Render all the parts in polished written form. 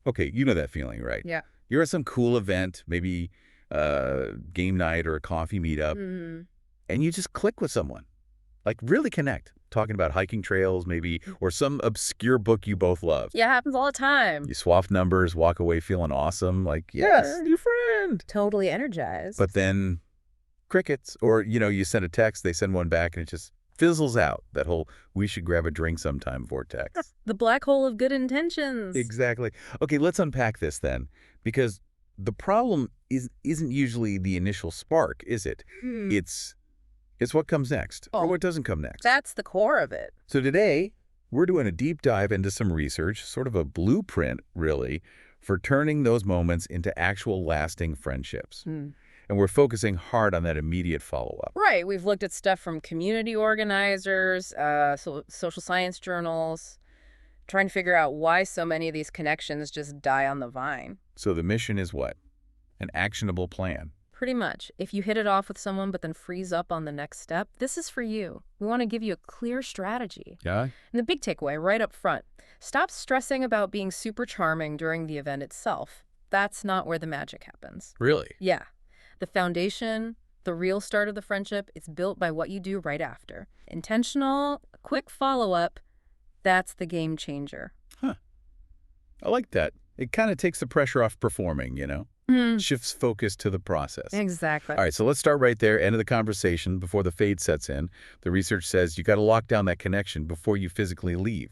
Okay, you know that feeling, right? Yeah. You're at some cool event, maybe game night or a coffee meetup, and you just click with someone. Like, really connect. Talking about hiking trails, maybe, or some obscure book you both love. Yeah, happens all the time. You swap numbers, walk away feeling awesome, like, yes, new friend. Totally energized. But then crickets, or, you send a text, they send one back, and it just fizzles out. That whole we should grab a drink sometime vortex. The black hole of good intentions. Exactly. Okay, let's unpack this then, because the problem isn't usually the initial spark, is it? It's what comes next, or what doesn't come next. That's the core of it. So today, we're doing a deep dive into some research, sort of a blueprint, really, for turning those moments into actual lasting friendships. And we're focusing hard on that immediate follow-up. Right. We've looked at stuff from community organizers, social science journals, trying to figure out why so many of these connections just die on the vine. So the mission is what? An actionable plan. Pretty much. If you hit it off with someone but then freeze up on the next step, this is for you. We want to give you a clear strategy. Yeah? And the big takeaway right up front, stop stressing about being super charming during the event itself. That's not where the magic happens. Really? Yeah. The foundation, the real start of the friendship, is built by what you do right after. Intentional, quick follow-up, that's the game changer. Huh. I like that. It kind of takes the pressure off performing, Shifts focus to the process. Exactly. All right, so let's start right there, end of the conversation, before the fade sets in. The research says you got to lock down that connection before you physically leave.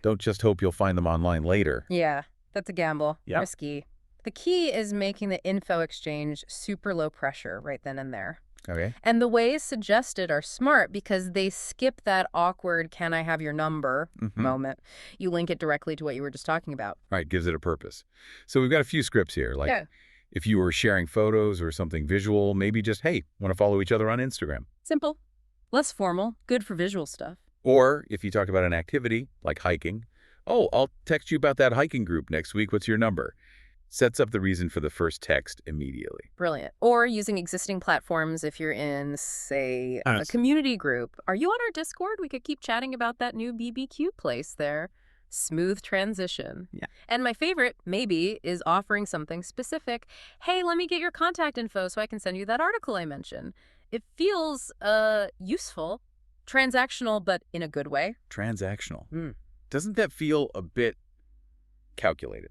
Don't just hope you'll find them online later. Yeah, that's a gamble. Yep. Risky. The key is making the info exchange super low pressure right then and there. Okay. And the ways suggested are smart because they skip that awkward "can I have your number" moment. You link it directly to what you were just talking about. Right, gives it a purpose. So we've got a few scripts here, like if you were sharing photos or something visual, maybe just, hey, want to follow each other on Instagram? Simple. Less formal. Good for visual stuff. Or if you talk about an activity, like hiking, oh, I'll text you about that hiking group next week. What's your number? Sets up the reason for the first text immediately. Brilliant. Or using existing platforms if you're in, say, a community group. Are you on our Discord? We could keep chatting about that new BBQ place there. Smooth transition. Yeah. And my favorite, maybe, is offering something specific. Hey, let me get your contact info so I can send you that article I mentioned. It feels useful, transactional, but in a good way. Transactional. Doesn't that feel a bit calculated?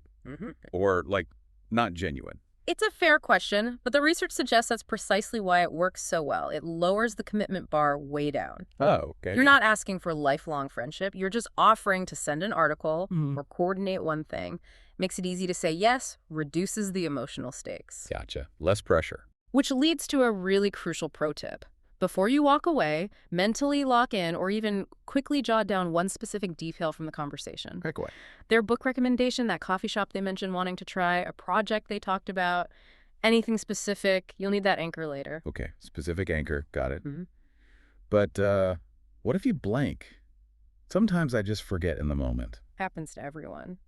Or, like, not genuine? It's a fair question, but the research suggests that's precisely why it works so well. It lowers the commitment bar way down. Oh, okay. You're not asking for lifelong friendship. You're just offering to send an article or coordinate one thing. Makes it easy to say yes, reduces the emotional stakes. Gotcha. Less pressure. Which leads to a really crucial pro tip. Before you walk away, mentally lock in or even quickly jot down one specific detail from the conversation. Quick away. Their book recommendation, that coffee shop they mentioned wanting to try, a project they talked about, anything specific. You'll need that anchor later. Okay, specific anchor. Got it. But what if you blank? Sometimes I just forget in the moment. Happens to everyone.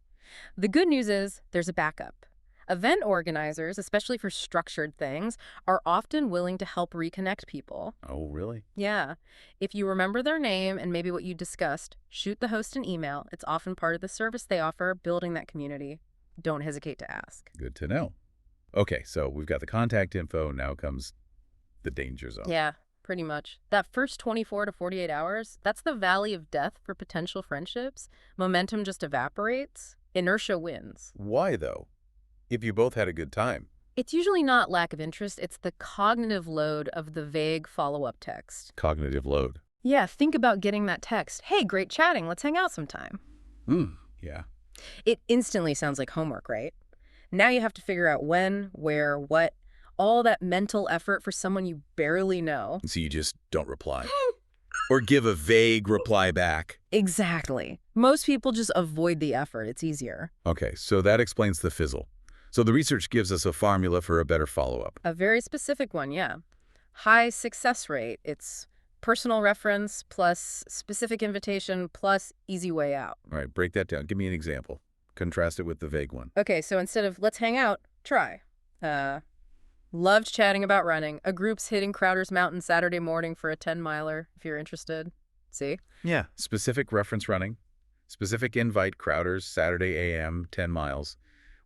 The good news is there's a backup. Event organizers, especially for structured things, are often willing to help reconnect people. Oh, really? Yeah. If you remember their name and maybe what you discussed, shoot the host an email. It's often part of the service they offer, building that community. Don't hesitate to ask. Good to know. Okay, so we've got the contact info. Now comes the danger zone. Yeah, pretty much. That first 24 to 48 hours, that's the valley of death for potential friendships. Momentum just evaporates. Inertia wins. Why, though? If you both had a good time. It's usually not lack of interest. It's the cognitive load of the vague follow-up text. Cognitive load. Yeah, think about getting that text. Hey, great chatting. Let's hang out sometime. Yeah. It instantly sounds like homework, right? Now you have to figure out when, where, what, all that mental effort for someone you barely know. So you just don't reply. Or give a vague reply back. Exactly. Most people just avoid the effort. It's easier. Okay, so that explains the fizzle. So the research gives us a formula for a better follow-up. A very specific one, yeah. High success rate. It's personal reference plus specific invitation plus easy way out. All right, break that down. Give me an example. Contrast it with the vague one. Okay, so instead of let's hang out, try. Loved chatting about running. A group's hitting Crowder's Mountain Saturday morning for a 10-miler, if you're interested. See? Yeah. Specific reference running. Specific invite Crowder's Saturday a.m., 10 miles.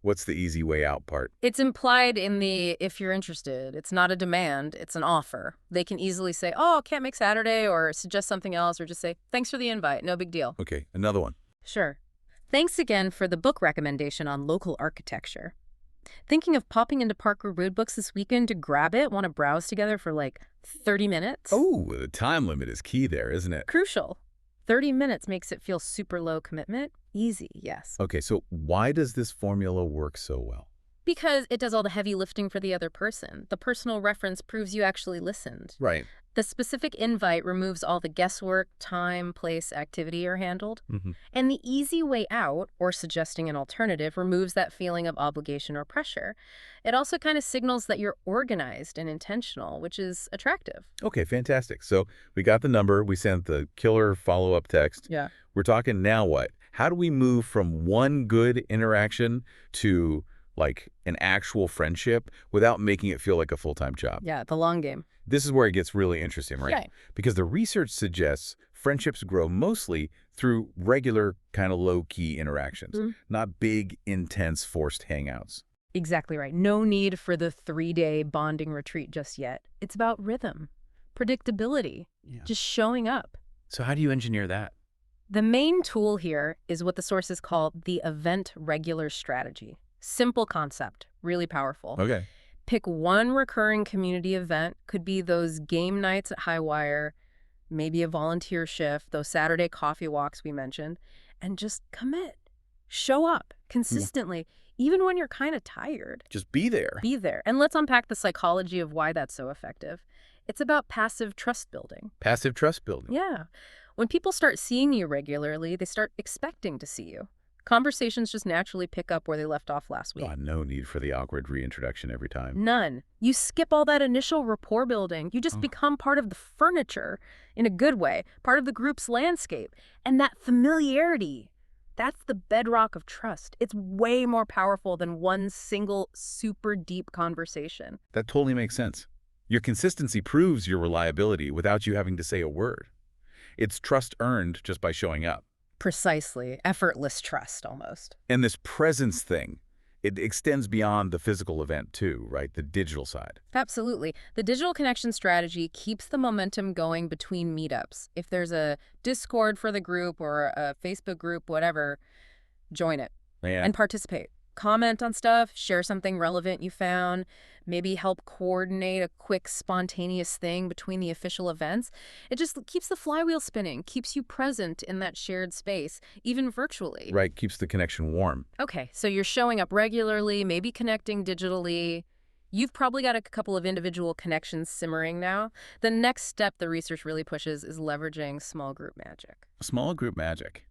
What's the easy way out part? It's implied in the if you're interested. It's not a demand, it's an offer. They can easily say, oh, can't make Saturday, or suggest something else, or just say, thanks for the invite, no big deal. Okay, another one. Sure. Thanks again for the book recommendation on local architecture. Thinking of popping into Parker Road Books this weekend to grab it? Want to browse together for like 30 minutes? Oh, the time limit is key there, isn't it? Crucial. 30 minutes makes it feel super low commitment. Easy, yes. Okay, so why does this formula work so well? Because it does all the heavy lifting for the other person. The personal reference proves you actually listened. Right. The specific invite removes all the guesswork, time, place, activity are handled. And the easy way out, or suggesting an alternative, removes that feeling of obligation or pressure. It also kind of signals that you're organized and intentional, which is attractive. Okay, fantastic. So we got the number. We sent the killer follow-up text. Yeah. We're talking now what? How do we move from one good interaction to like an actual friendship without making it feel like a full-time job? Yeah, the long game. This is where it gets really interesting, right? Right. Because the research suggests friendships grow mostly through regular kind of low-key interactions, not big, intense, forced hangouts. Exactly right. No need for the 3-day bonding retreat just yet. It's about rhythm, predictability, just showing up. So how do you engineer that? The main tool here is what the sources call the event regular strategy. Simple concept, really powerful. Okay. Pick one recurring community event, could be those game nights at Highwire, maybe a volunteer shift, those Saturday coffee walks we mentioned, and just commit. Show up consistently, even when you're kind of tired. Just be there. Be there. And let's unpack the psychology of why that's so effective. It's about passive trust building. Passive trust building. Yeah. When people start seeing you regularly, they start expecting to see you. Conversations just naturally pick up where they left off last week. Oh, no need for the awkward reintroduction every time. None. You skip all that initial rapport building. You just become part of the furniture in a good way, part of the group's landscape. And that familiarity, that's the bedrock of trust. It's way more powerful than one single super deep conversation. That totally makes sense. Your consistency proves your reliability without you having to say a word. It's trust earned just by showing up. Precisely. Effortless trust, almost. And this presence thing, it extends beyond the physical event too, right? The digital side. Absolutely. The digital connection strategy keeps the momentum going between meetups. If there's a Discord for the group or a Facebook group, whatever, join it and participate. Comment on stuff, share something relevant you found, maybe help coordinate a quick, spontaneous thing between the official events. It just keeps the flywheel spinning, keeps you present in that shared space, even virtually. Right, keeps the connection warm. Okay, so you're showing up regularly, maybe connecting digitally. You've probably got a couple of individual connections simmering now. The next step the research really pushes is leveraging small group magic. Small group magic.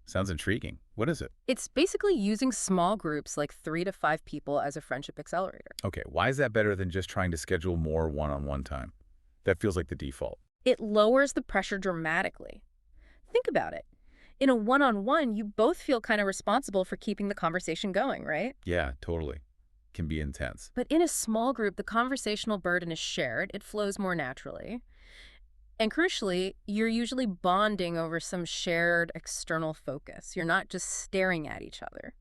Sounds intriguing. What is it? It's basically using small groups like 3 to 5 people as a friendship accelerator. Okay, why is that better than just trying to schedule more one-on-one time? That feels like the default. It lowers the pressure dramatically. Think about it. In a one-on-one, you both feel kind of responsible for keeping the conversation going, right? Yeah, totally. Can be intense. But in a small group, the conversational burden is shared. It flows more naturally. And crucially, you're usually bonding over some shared external focus. You're not just staring at each other.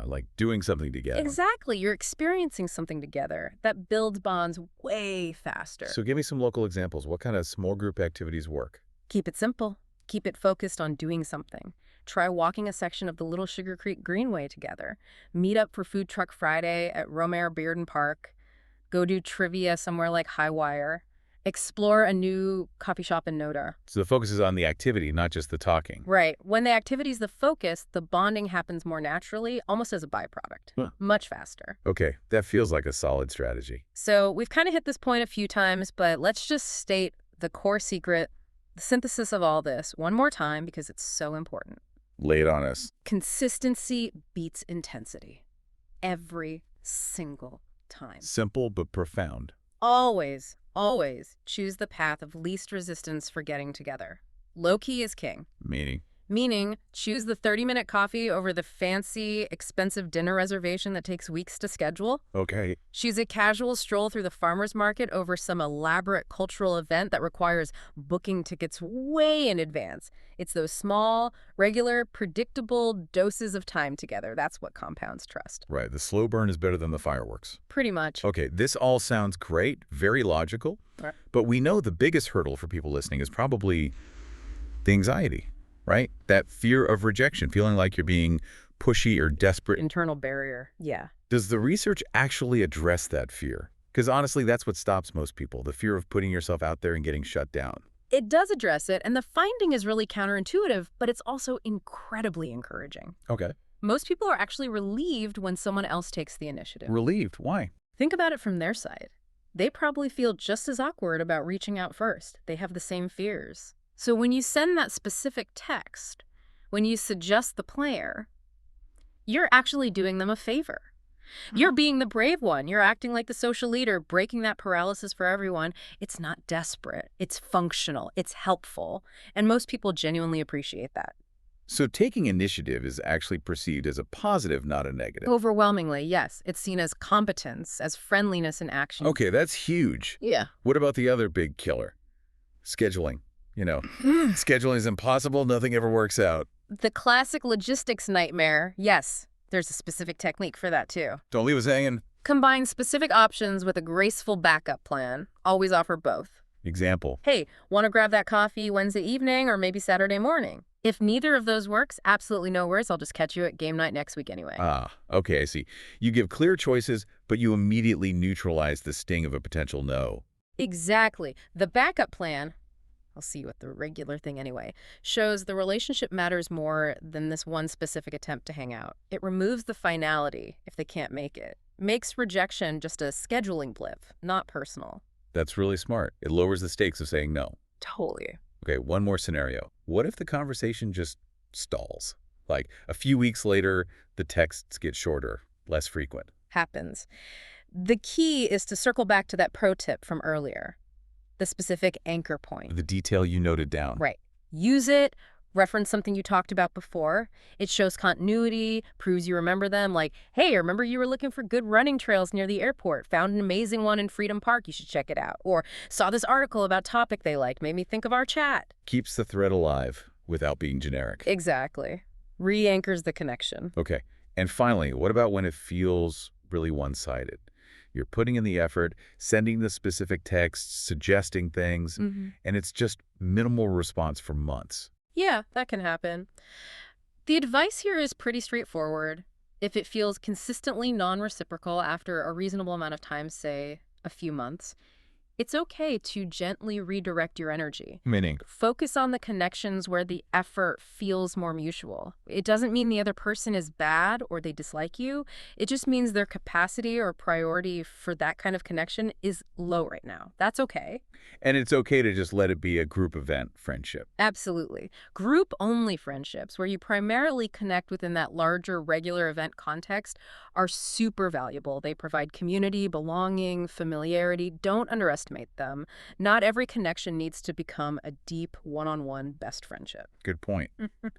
Like doing something together. Exactly. You're experiencing something together. That builds bonds way faster. So give me some local examples. What kind of small group activities work? Keep it simple. Keep it focused on doing something. Try walking a section of the Little Sugar Creek Greenway together. Meet up for Food Truck Friday at Romare Bearden Park. Go do trivia somewhere like Highwire. Explore a new coffee shop in Noda. So the focus is on the activity, not just the talking. Right. When the activity is the focus, the bonding happens more naturally, almost as a byproduct. Much faster. Okay, that feels like a solid strategy. So we've kind of hit this point a few times, but let's just state the core secret, the synthesis of all this one more time because it's so important. Lay it on us. Consistency beats intensity. Every single time. Simple but profound. Always, always choose the path of least resistance for getting together. Low key is king. Meaning? Meaning, choose the 30-minute coffee over the fancy, expensive dinner reservation that takes weeks to schedule. Okay. Choose a casual stroll through the farmer's market over some elaborate cultural event that requires booking tickets way in advance. It's those small, regular, predictable doses of time together. That's what compounds trust. Right. The slow burn is better than the fireworks. Pretty much. Okay, this all sounds great, very logical, Right. but we know the biggest hurdle for people listening is probably the anxiety, right? That fear of rejection, feeling like you're being pushy or desperate. Internal barrier. Yeah. Does the research actually address that fear? Because honestly, that's what stops most people, the fear of putting yourself out there and getting shut down. It does address it, and the finding is really counterintuitive, but it's also incredibly encouraging. Okay. Most people are actually relieved when someone else takes the initiative. Relieved. Why? Think about it from their side. They probably feel just as awkward about reaching out first. They have the same fears. So when you send that specific text, when you suggest the player, you're actually doing them a favor. You're being the brave one. You're acting like the social leader, breaking that paralysis for everyone. It's not desperate. It's functional. It's helpful. And most people genuinely appreciate that. So taking initiative is actually perceived as a positive, not a negative. Overwhelmingly, yes. It's seen as competence, as friendliness in action. Okay, that's huge. Yeah. What about the other big killer? Scheduling. Scheduling is impossible. Nothing ever works out. The classic logistics nightmare, yes. There's a specific technique for that, too. Don't leave us hanging. Combine specific options with a graceful backup plan. Always offer both. Example. Hey, want to grab that coffee Wednesday evening or maybe Saturday morning? If neither of those works, absolutely no worries. I'll just catch you at game night next week anyway. Ah, okay, I see. You give clear choices, but you immediately neutralize the sting of a potential no. Exactly. The backup plan, I'll see you at the regular thing anyway, shows the relationship matters more than this one specific attempt to hang out. It removes the finality if they can't make it. Makes rejection just a scheduling blip, not personal. That's really smart. It lowers the stakes of saying no. Totally. Okay, one more scenario. What if the conversation just stalls? Like a few weeks later, the texts get shorter, less frequent. Happens. The key is to circle back to that pro tip from earlier, the specific anchor point. The detail you noted down. Right. Use it, reference something you talked about before. It shows continuity, proves you remember them, like, hey, remember you were looking for good running trails near the airport, found an amazing one in Freedom Park, you should check it out. Or saw this article about topic they liked, made me think of our chat. Keeps the thread alive without being generic. Exactly. Re-anchors the connection. Okay. And finally, what about when it feels really one-sided? You're putting in the effort, sending the specific texts, suggesting things, and it's just minimal response for months. Yeah, that can happen. The advice here is pretty straightforward. If it feels consistently non-reciprocal after a reasonable amount of time, say a few months, it's okay to gently redirect your energy. Meaning? Focus on the connections where the effort feels more mutual. It doesn't mean the other person is bad or they dislike you. It just means their capacity or priority for that kind of connection is low right now. That's okay. And it's okay to just let it be a group event friendship. Absolutely. Group-only friendships, where you primarily connect within that larger regular event context, are super valuable. They provide community, belonging, familiarity. Don't underestimate them. Not every connection needs to become a deep, one-on-one best friendship. Good point.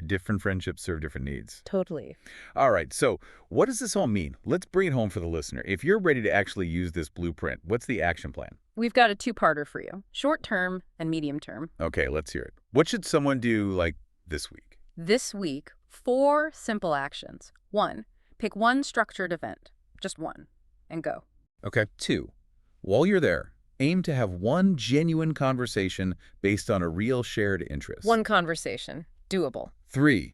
Different friendships serve different needs. Totally. All right, so what does this all mean? Let's bring it home for the listener. If you're ready to actually use this blueprint, what's the action plan? We've got a two-parter for you, short-term and medium-term. Okay, let's hear it. What should someone do, like, this week? This week, 4 simple actions. 1, pick one structured event, just one, and go. Okay. 2, while you're there, aim to have one genuine conversation based on a real shared interest. One conversation, doable. 3,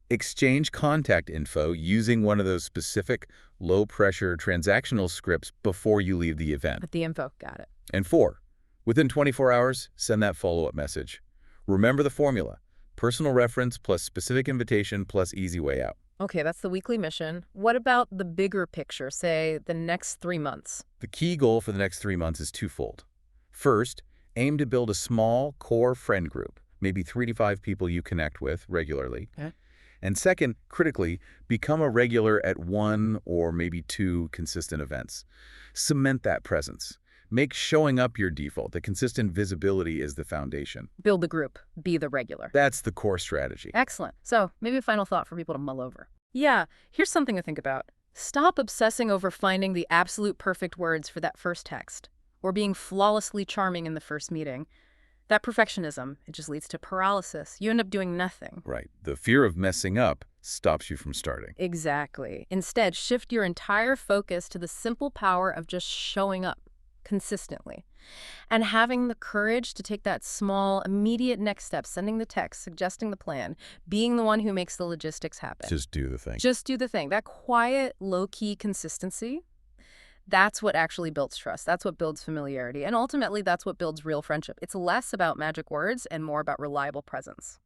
exchange contact info using one of those specific low-pressure transactional scripts before you leave the event. Put the info, got it. And 4, within 24 hours, send that follow-up message. Remember the formula: personal reference plus specific invitation plus easy way out. Okay, that's the weekly mission. What about the bigger picture, say the next 3 months? The key goal for the next 3 months is twofold. First, aim to build a small core friend group, maybe 3 to 5 people you connect with regularly. Okay. And second, critically, become a regular at 1 or maybe 2 consistent events. Cement that presence. Make showing up your default. The consistent visibility is the foundation. Build the group. Be the regular. That's the core strategy. Excellent. So maybe a final thought for people to mull over. Yeah, here's something to think about. Stop obsessing over finding the absolute perfect words for that first text, or being flawlessly charming in the first meeting. That perfectionism, it just leads to paralysis. You end up doing nothing. Right. The fear of messing up stops you from starting. Exactly. Instead, shift your entire focus to the simple power of just showing up consistently and having the courage to take that small, immediate next step, sending the text, suggesting the plan, being the one who makes the logistics happen. Just do the thing. Just do the thing. That quiet, low-key consistency, that's what actually builds trust. That's what builds familiarity. And ultimately, that's what builds real friendship. It's less about magic words and more about reliable presence.